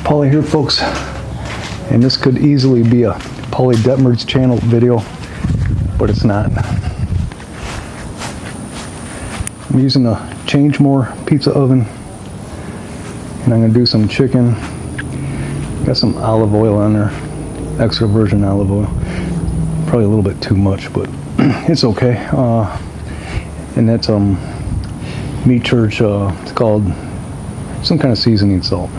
Paulie here, folks, and this could easily be a Paulie Detmer's channel video, but it's not. I'm using a Changemore pizza oven, and I'm going to do some chicken. Got some olive oil on there, extra virgin olive oil. Probably a little bit too much, but it's okay. And that's Meat Church. It's called some kind of seasoning salt.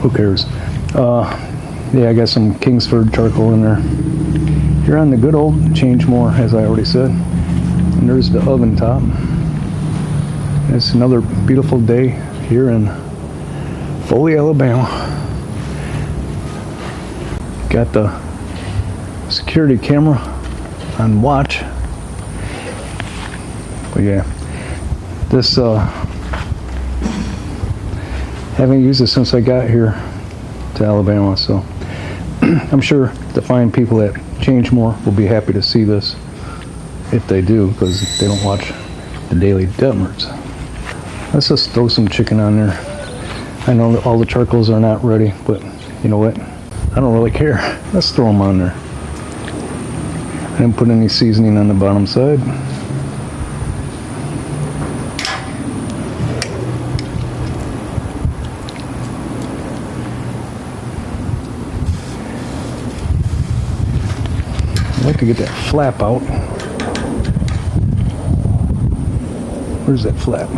Who cares? Yeah, I got some Kingsford charcoal in there. You're on the good old Changemore, as I already said. And there's the oven top. It's another beautiful day here in Foley, Alabama. Got the security camera on watch. But yeah, this haven't used it since I got here to Alabama, so I'm sure the fine people at Changemore will be happy to see this if they do, because they don't watch the Daily Detmers. Let's just throw some chicken on there. I know that all the charcoals are not ready, but you know what? I don't really care. Let's throw them on there. I didn't put any seasoning on the bottom side. I like to get that flap out. Where's that flap?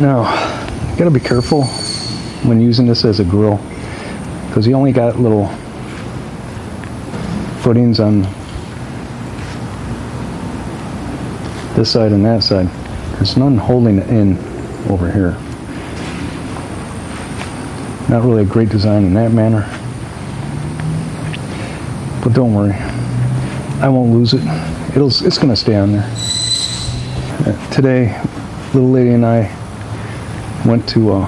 Now, gotta be careful when using this as a grill, because you only got little footings on this side and that side. There's none holding it in over here. Not really a great design in that manner, but don't worry, I won't lose it. It's gonna stay on there. Today, little lady and I went to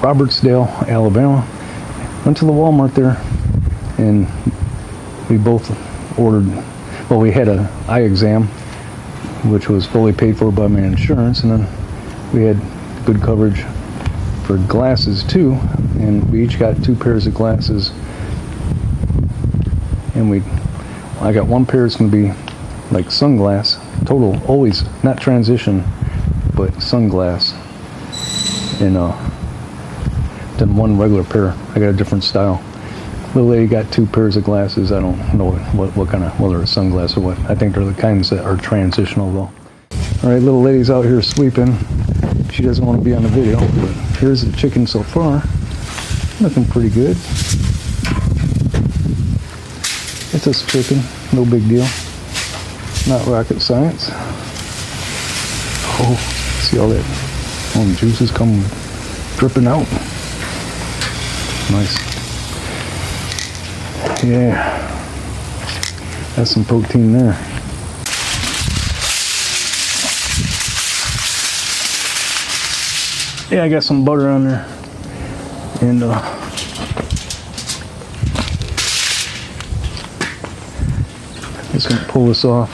Robertsdale, Alabama. Went to the Walmart there, and we both ordered, well, we had an eye exam, which was fully paid for by my insurance, and then we had good coverage for glasses too, and we each got 2 pairs of glasses, and I got 1 pair. It's going to be like sunglass, total, always, not transition, but sunglass, and then 1 regular pair. I got a different style. Little lady got 2 pairs of glasses. I don't know what kind of, whether it's sunglasses or what. I think they're the kinds that are transitional though. All right, little lady's out here sweeping. She doesn't want to be on the video, but here's the chicken so far. Looking pretty good. It's just chicken, no big deal. Not rocket science. Oh, see all that juices come dripping out. Nice. Yeah, that's some protein there. Yeah, I got some butter on there, and just gonna pull this off.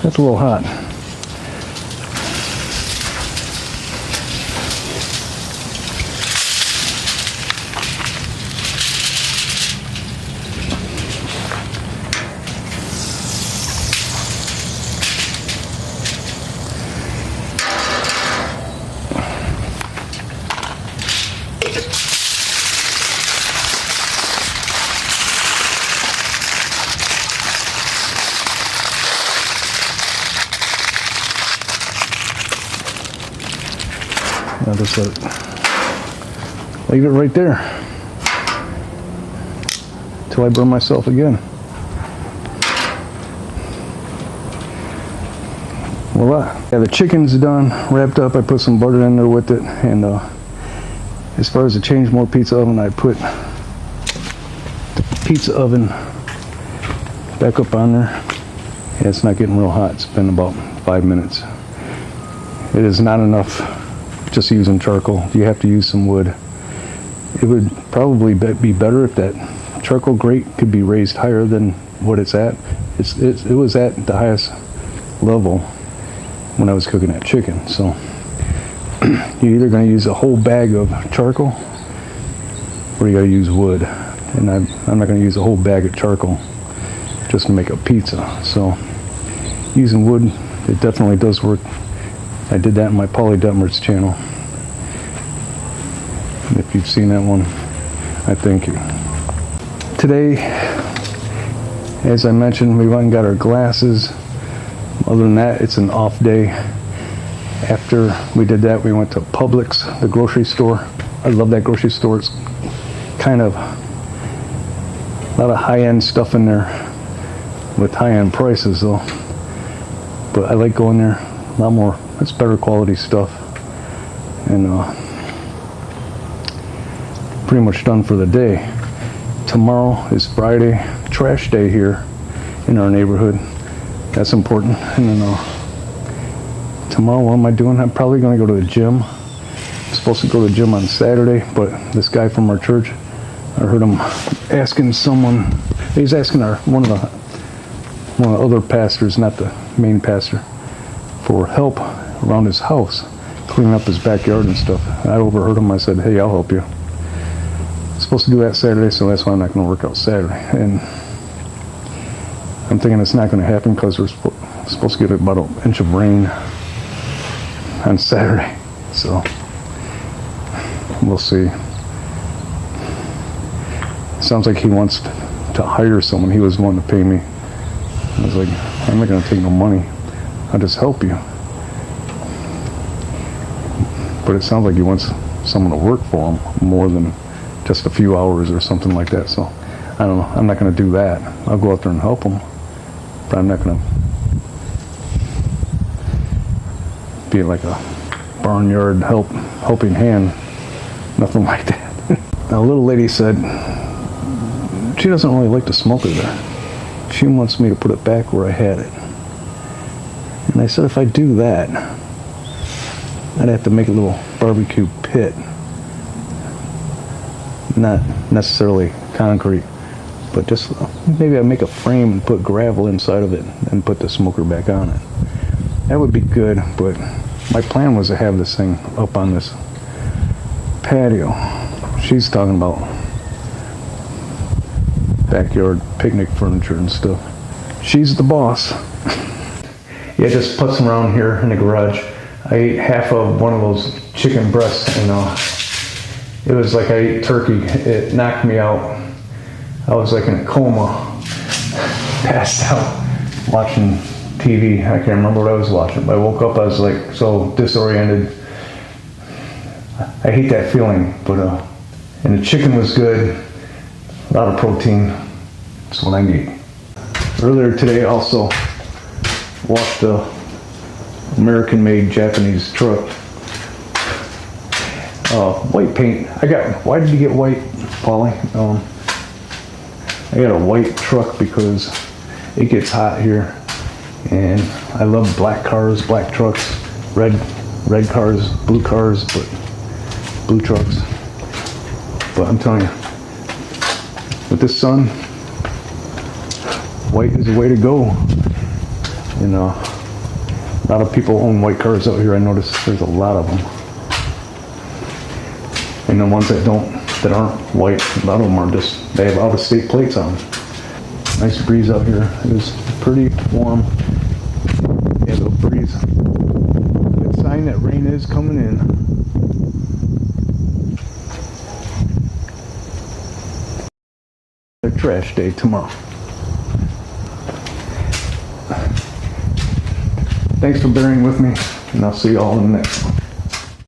That's a little hot. I'll just leave it right there till I burn myself again. Voila. Yeah, the chicken's done, wrapped up. I put some butter in there with it, and as far as the Changemore pizza oven, I put the pizza oven back up on there. Yeah, it's not getting real hot. It's been about 5 minutes. It is not enough just using charcoal. You have to use some wood. It would probably be better if that charcoal grate could be raised higher than what it's at. It was at the highest level, when I was cooking that chicken. So you're either going to use a whole bag of charcoal or you got to use wood. And I'm not going to use a whole bag of charcoal just to make a pizza. So using wood, it definitely does work. I did that in my Polly Detmer's channel. If you've seen that one, I thank you. Today, as I mentioned, we went and got our glasses. Other than that, it's an off day. After we did that, we went to Publix, the grocery store. I love that grocery store. It's kind of a lot of high-end stuff in there with high-end prices though. But I like going there. A lot more, it's better quality stuff. And pretty much done for the day. Tomorrow is Friday, trash day here in our neighborhood. That's important. And then tomorrow, what am I doing? I'm probably going to go to the gym. I'm supposed to go to the gym on Saturday, but this guy from our church, I heard him asking someone. He's asking one of the other pastors, not the main pastor, for help around his house, cleaning up his backyard and stuff. I overheard him. I said, "Hey, I'll help you." I'm supposed to do that Saturday, so that's why I'm not going to work out Saturday. And I'm thinking it's not going to happen because we're supposed to get about an inch of rain on Saturday. So we'll see. Sounds like he wants to hire someone. He was wanting to pay me. I was like, I'm not going to take no money. I'll just help you. But it sounds like he wants someone to work for him more than just a few hours or something like that. So I don't know. I'm not going to do that. I'll go out there and help him. But I'm not going to be like a barnyard helping hand. Nothing like that. A little lady said she doesn't really like the smoker there. She wants me to put it back where I had it. And I said if I do that, I'd have to make a little barbecue pit. Not necessarily concrete, but just maybe I'd make a frame and put gravel inside of it and put the smoker back on it. That would be good, but my plan was to have this thing up on this patio. She's talking about backyard picnic furniture and stuff. She's the boss. Yeah, just put some around here in the garage. I ate half of one of those chicken breasts and it was like I ate turkey. It knocked me out. I was like in a coma, passed out, watching TV. I can't remember what I was watching, but I woke up, I was like so disoriented. I hate that feeling, but and the chicken was good, a lot of protein. That's what I need. Earlier today, I also washed the American-made Japanese truck. White paint. Why did you get white, Polly? I got a white truck because it gets hot here, and I love black cars, black trucks, red cars, blue cars, but blue trucks. But I'm telling you, with this sun, white is the way to go. And a lot of people own white cars out here. I noticed there's a lot of them. And the ones that aren't white, a lot of them are just, they have out-of-state plates on them. Nice breeze out here. It is pretty warm. Yeah, little breeze. Good sign that rain is coming in. A trash day tomorrow. Thanks for bearing with me, and I'll see you all in the next one.